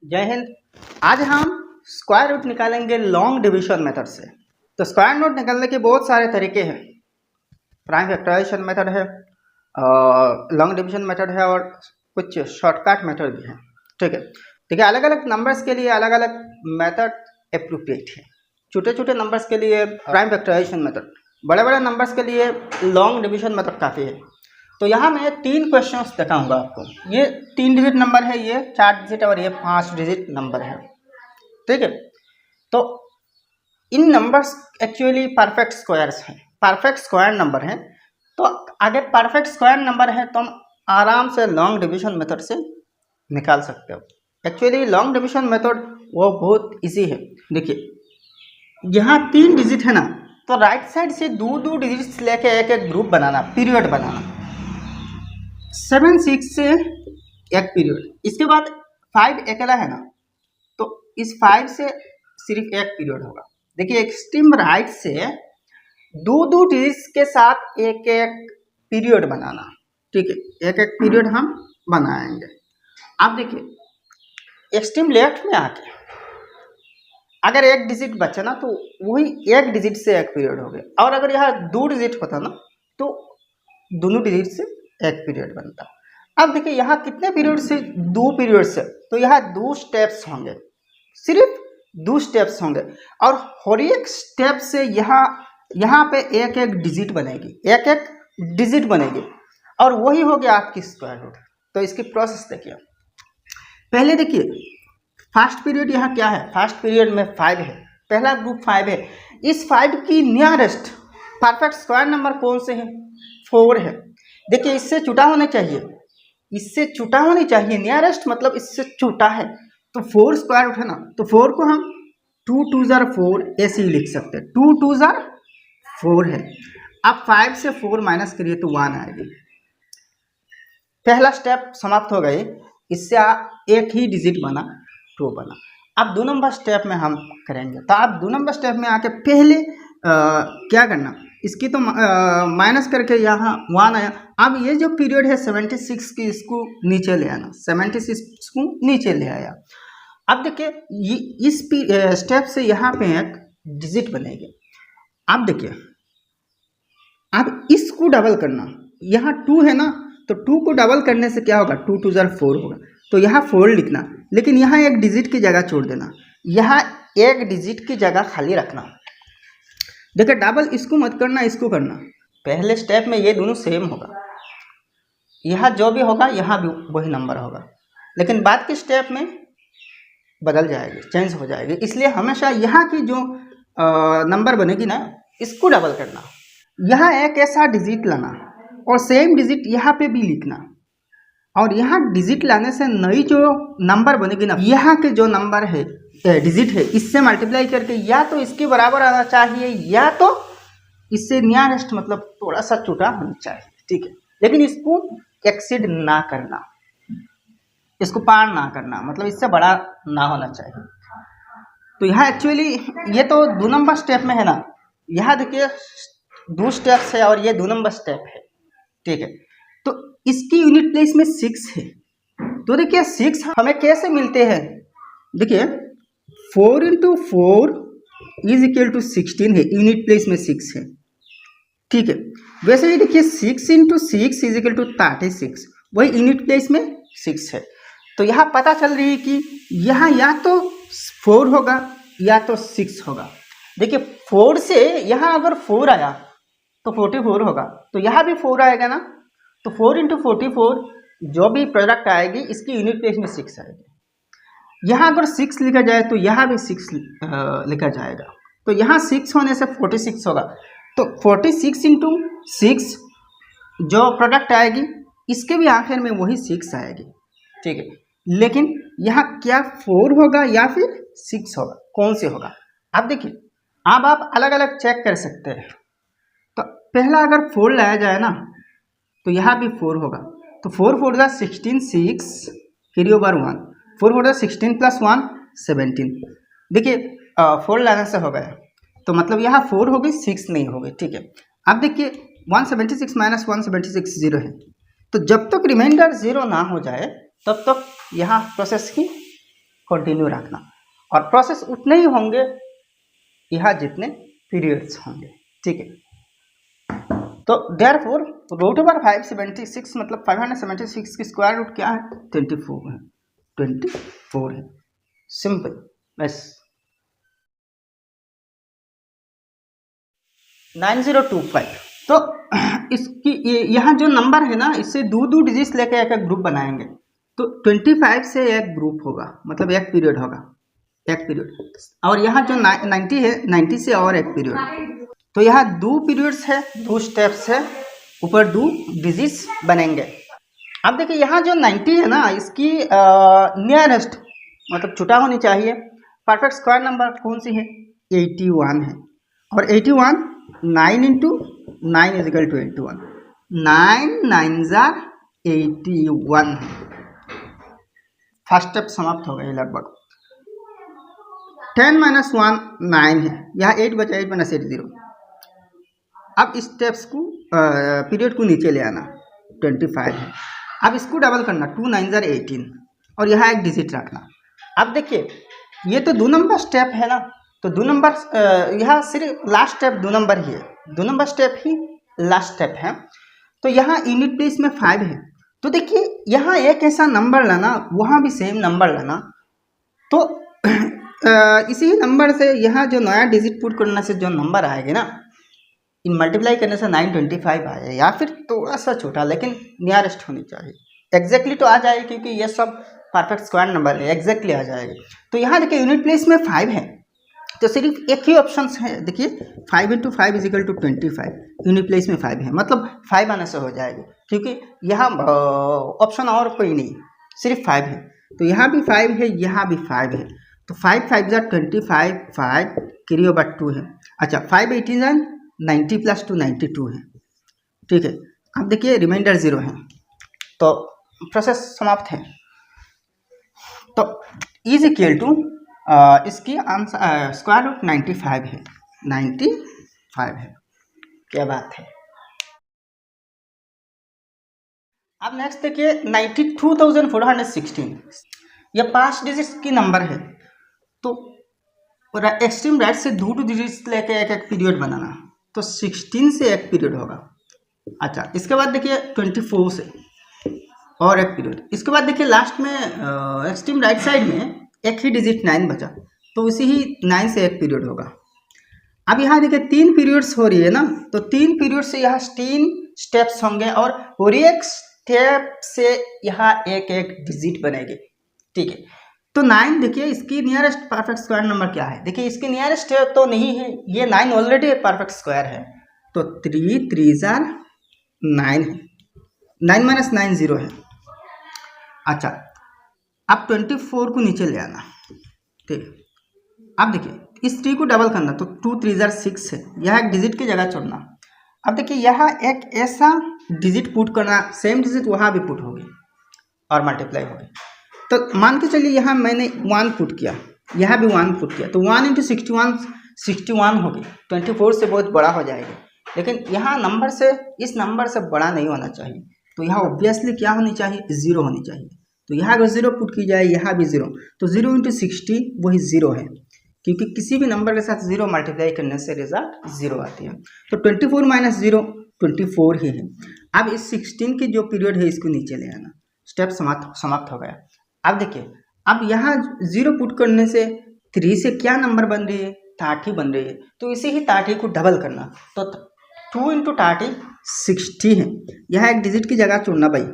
जय हिंद। आज हम स्क्वायर रूट निकालेंगे लॉन्ग डिवीजन मेथड से। तो स्क्वायर रूट निकालने के बहुत सारे तरीके हैं। प्राइम फैक्टराइजेशन मेथड है, लॉन्ग डिवीजन मेथड है और कुछ शॉर्टकट मेथड भी है। ठीक है, देखिए अलग अलग नंबर्स के लिए अलग अलग मेथड अप्रोप्रिएट है। छोटे छोटे नंबर्स के लिए प्राइम फैक्टराइजेशन मेथड, बड़े बड़े नंबर्स के लिए लॉन्ग डिवीजन मेथड काफ़ी है। तो यहाँ मैं 3 क्वेश्चंस दिखाऊंगा आपको। ये 3 डिजिट नंबर है, ये 4 डिजिट और ये 5 डिजिट नंबर है। ठीक है, तो इन नंबर्स एक्चुअली परफेक्ट स्क्वायर्स हैं, परफेक्ट स्क्वायर नंबर हैं। तो अगर परफेक्ट स्क्वायर नंबर है तो हम आराम से लॉन्ग डिवीजन मेथड से निकाल सकते हो। एक्चुअली लॉन्ग डिवीजन मेथड वो बहुत इजी है। देखिए यहाँ 3 डिजिट है ना, तो राइट साइड से दो डिजिट्स लेके एक एक ग्रुप बनाना, पीरियड बनाना। 7 6 से एक पीरियड, इसके बाद 5 अकेला है ना, तो इस 5 से सिर्फ एक पीरियड होगा। देखिए एक्सट्रीम राइट से दो डिजिट्स के साथ एक एक पीरियड बनाना। ठीक है, एक एक पीरियड हम बनाएंगे। अब देखिए एक्सट्रीम लेफ्ट में आके अगर एक डिजिट बचा ना, तो वही एक डिजिट से एक पीरियड हो गया। और अगर यहाँ 2 डिजिट होता ना, तो दोनों डिजिट से एक पीरियड बनता। अब देखिए यहाँ कितने पीरियड से, 2 पीरियड से, तो यहाँ 2 स्टेप्स होंगे, सिर्फ 2 स्टेप्स होंगे। और हर एक स्टेप से यहाँ पे एक एक डिजिट बनेगी, एक एक डिजिट बनेगी, और वही हो गया आपकी स्क्वायर रूट। तो इसकी प्रोसेस देखिए। पहले देखिए फर्स्ट पीरियड यहाँ क्या है, फर्स्ट पीरियड में 5 है, पहला ग्रुप 5 है। इस 5 की नियरेस्ट परफेक्ट स्क्वायर नंबर कौन से है, 4 है। देखिए इससे छोटा होना चाहिए, इससे छोटा होनी चाहिए, नियरेस्ट मतलब इससे छोटा है। तो 4 स्क्वायर रूट है ना, तो 4 को हम 2 2 जार 4 ऐसे ही लिख सकते हैं, 2 2 जार 4 है। अब 5 से 4 माइनस करिए तो 1 आएगी। पहला स्टेप समाप्त हो गई, इससे एक ही डिजिट बना, 2 बना। अब 2 नंबर स्टेप में हम करेंगे। तो आप 2 नंबर स्टेप में आके पहले क्या करना, इसकी तो माइनस करके यहाँ 1 आया। अब ये जो पीरियड है 76 की, इसको नीचे ले आना, 76 को नीचे ले आया। अब देखिए इस स्टेप से यहाँ पे एक डिजिट बनेगी। अब देखिए अब इसको डबल करना, यहाँ 2 है ना, तो 2 को डबल करने से क्या होगा, 2 2 जार 4 होगा। तो यहाँ 4 लिखना, लेकिन यहाँ एक डिजिट की जगह छोड़ देना, यहाँ एक डिजिट की जगह खाली रखना। देखिए डबल इसको मत करना, इसको करना। पहले स्टेप में ये दोनों सेम होगा, यहाँ जो भी होगा यहाँ भी वही नंबर होगा, लेकिन बाद के स्टेप में बदल जाएगी, चेंज हो जाएगी। इसलिए हमेशा यहाँ की जो नंबर बनेगी ना, इसको डबल करना। यहाँ एक ऐसा डिजिट लाना और सेम डिजिट यहाँ पे भी लिखना, और यहाँ डिजिट लाने से नई जो नंबर बनेगी ना, यहाँ के जो नंबर है डिजिट है, इससे मल्टीप्लाई करके या तो इसके बराबर आना चाहिए, या तो इससे नियरेस्ट मतलब थोड़ा सा छोटा होना चाहिए। ठीक है, लेकिन इसको एक्सीड ना करना, इसको पार ना करना, मतलब इससे बड़ा ना होना चाहिए। तो यहाँ एक्चुअली ये तो 2 नंबर स्टेप में है ना, यहाँ देखिए 2 स्टेप्स है और ये 2 नंबर स्टेप है। ठीक है, तो इसकी यूनिट प्लेस में 6 है। तो देखिए 6 हमें कैसे मिलते हैं, देखिए 4 × 4 = 16 है, यूनिट प्लेस में 6 है। ठीक है, वैसे ही देखिए 6 × 6 = 36, वही यूनिट प्लेस में 6 है। तो यहाँ पता चल रही है कि यहाँ या तो 4 होगा या तो 6 होगा। देखिए 4 से यहाँ अगर 4 आया तो 44 होगा, तो यहाँ भी 4 आएगा ना, तो 4 × 44 जो भी प्रोडक्ट आएगी इसकी यूनिट प्लेस में 6 आएगी। यहाँ अगर 6 लिखा जाए तो यहाँ भी 6 लिखा जाएगा, तो यहाँ 6 होने से 46 होगा। तो 46 × 6 जो प्रोडक्ट आएगी इसके भी आखिर में वही 6 आएगी। ठीक है, लेकिन यहाँ क्या 4 होगा या फिर 6 होगा, कौन से होगा। अब देखिए अब आप अलग अलग चेक कर सकते हैं। तो पहला अगर 4 लाया जाए ना, तो यहाँ भी 4 होगा, तो 4 4 = 16, 6 कैरी ओवर 1, 4 4 = 16 + 1 17। देखिए 4 लाने से हो गया, तो मतलब यहाँ 4 हो गई, 6 नहीं हो गई। ठीक है, अब देखिए 176 - 176 0 है, तो जब तक रिमाइंडर 0 ना हो जाए तब तक यहाँ प्रोसेस की कंटिन्यू रखना, और प्रोसेस उतने ही होंगे यहाँ जितने पीरियड्स होंगे, ठीक है। तो देयरफॉर रूट ओवर 576 मतलब 576 की स्क्वायर रूट क्या है, 24 है, 24 है, सिंपल बस। 9025, तो इसकी यहाँ जो नंबर है ना, इससे दो डिजिट्स लेके एक ग्रुप बनाएंगे, तो 25 से एक ग्रुप होगा, मतलब एक पीरियड होगा, एक पीरियड, और यहाँ जो 90 है, 90 से और एक पीरियड, तो यहाँ दो पीरियड्स है, दो स्टेप्स है, ऊपर दो डिजिट्स बनेंगे। अब देखिए यहाँ जो 90 है ना, इसकी नियरेस्ट मतलब छोटा होनी चाहिए, परफेक्ट स्क्वायर नंबर कौन सी है, 81 है, और 81 9 इंटू 9 इज इक्वल टू 81, 9 9 जार 81 है। फर्स्ट स्टेप समाप्त हो गया लगभग। 10 माइनस 1 9 है, यहाँ 8 बचा, 8 माइनस 8 0। अब इस स्टेप्स को पीरियड को नीचे ले आना, 25 है, अब इसको डबल करना, 2 9 जार 18, और यहाँ एक डिजिट रखना। अब देखिए ये तो 2 नंबर स्टेप है ना, तो 2 नंबर यहाँ सिर्फ लास्ट स्टेप 2 नंबर ही है, 2 नंबर स्टेप ही लास्ट स्टेप है, तो यहाँ यूनिट प्लेस में 5 है, तो देखिए यहाँ एक ऐसा नंबर लाना, वहाँ भी सेम नंबर लाना, तो इसी नंबर से यहाँ जो नया डिजिट पुट करने से जो नंबर आएगा ना, इन मल्टीप्लाई करने से 925 आए, या फिर थोड़ा सा छोटा लेकिन नियरेस्ट होनी चाहिए, एग्जैक्टली तो आ जाए क्योंकि ये सब परफेक्ट स्क्वायर नंबर है, एग्जैक्टली आ जाएगा। तो यहाँ देखिए यूनिट प्लेस में 5 है, तो सिर्फ एक ही ऑप्शन है, देखिए 5 into 5 is equal to 25, unit place में 5 है, मतलब 5 आने से हो जाएगी, क्योंकि यहाँ ऑप्शन और कोई नहीं, सिर्फ 5 है, तो यहाँ भी 5 है, यहाँ भी 5 है, तो 5 5 जार 25, 5 कैरी ओवर 2 है। अच्छा 5 18 जार 90 प्लस 2 92 है, ठीक है। अब देखिए रिमाइंडर 0 है, तो प्रोसेस समाप्त है, तो इज इक्वल टू इसकी आंसर स्क्वायर रूट 95 है, 95 है, क्या बात है। अब नेक्स्ट देखिए 92,416, यह 5 डिजिट्स की नंबर है, तो एक्सट्रीम राइट से दो डिजिट्स लेके एक एक पीरियड बनाना, तो 16 से एक पीरियड होगा। अच्छा इसके बाद देखिए 24 से और एक पीरियड, इसके बाद देखिए लास्ट में एक्सट्रीम राइट साइड में एक ही डिजिट 9 बचा, तो उसी ही 9 से एक पीरियड होगा। अब यहाँ देखिए 3 पीरियड्स हो रही है ना, तो 3 पीरियड से यहाँ 3 स्टेप्स होंगे, और एक स्टेप से यहाँ एक एक डिजिट बनेगी, ठीक है। तो 9 देखिए इसकी नियरेस्ट परफेक्ट स्क्वायर नंबर क्या है, देखिए इसकी नियरेस्ट तो नहीं है, ये 9 ऑलरेडी परफेक्ट स्क्वायर है, तो 3 3 जार 9 है, 9 माइनस 9 0 है। अच्छा अब 24 को नीचे ले आना, ठीक। अब देखिए इस 3 को डबल करना, तो 2 3 जार 6 है, यह एक डिजिट की जगह छोड़ना। अब देखिए यहाँ एक ऐसा डिजिट पुट करना, सेम डिजिट वहाँ भी पुट होगी और मल्टीप्लाई होगी, तो मान के चलिए यहाँ मैंने 1 पुट किया, यहाँ भी 1 पुट किया, तो 1 इंटू 61 होगी, 24 से बहुत बड़ा हो जाएगा, लेकिन यहाँ नंबर से इस नंबर से बड़ा नहीं होना चाहिए, तो यहाँ ऑब्वियसली क्या होनी चाहिए, 0 होनी चाहिए, तो यहाँ अगर 0 पुट की जाए, यहाँ भी 0, तो 0 इंटू 60 वही 0 है, क्योंकि किसी भी नंबर के साथ 0 मल्टीप्लाई करने से रिजल्ट 0 आती है, तो 24 माइनस 0 24 ही है। अब इस 16 की जो पीरियड है इसको नीचे ले आना, स्टेप समाप्त हो गया। अब देखिए अब यहाँ 0 पुट करने से 3 से क्या नंबर बन रही है, 30 बन रही है, तो इसी ही 30 को डबल करना, तो 2 इंटू 30 60 है, यहाँ एक डिजिट की जगह छोड़ना भाई,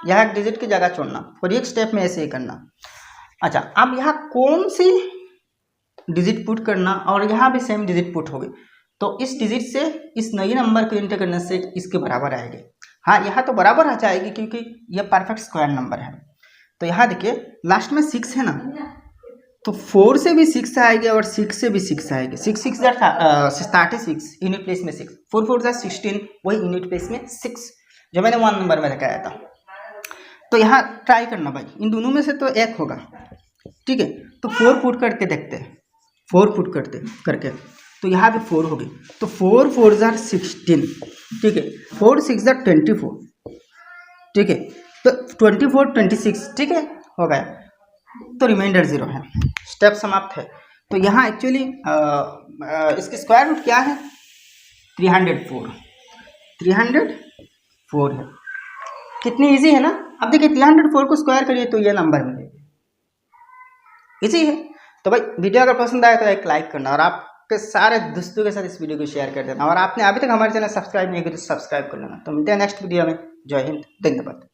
यहाँ एक डिजिट की जगह छोड़ना, और एक स्टेप में ऐसे ही करना। अच्छा अब यहाँ कौन सी डिजिट पुट करना, और यहाँ भी सेम डिजिट पुट होगी, तो इस डिजिट से इस नए नंबर को इंटर करने से इसके बराबर आएगी। हाँ यहाँ तो बराबर आ जाएगी क्योंकि यह परफेक्ट स्क्वायर नंबर है। तो यहाँ देखिए लास्ट में 6 है ना, तो 4 से भी 6 आएगी और 6 से भी 6 आएगी, 6 6 36 यूनिट प्लेस में 6, 4 4 16 वही यूनिट प्लेस में 6 जो मैंने 1 नंबर में रखाया था। तो यहाँ ट्राई करना भाई, इन दोनों में से तो एक होगा, ठीक है। तो 4 पुट करके देखते हैं, 4 पुट करके तो यहाँ भी 4 होगी, तो 4 4 जार 16, ठीक है, 4 6 जार 24, ठीक है, तो 24 26, ठीक है, हो गया। तो रिमाइंडर 0 है, स्टेप समाप्त है। तो यहाँ एक्चुअली इसकी स्क्वायर रूट क्या है, 304 है। कितनी इजी है ना। अब देखिए 304 को स्क्वायर करिए तो ये नंबर मिलेगा, इजी है। तो भाई वीडियो अगर पसंद आए तो एक लाइक करना और आपके सारे दोस्तों के साथ इस वीडियो को शेयर कर देना, और आपने अभी तक हमारे चैनल सब्सक्राइब नहीं किया तो सब्सक्राइब कर लेना। तो मिलते हैं नेक्स्ट वीडियो में। जय हिंद, धन्यवाद।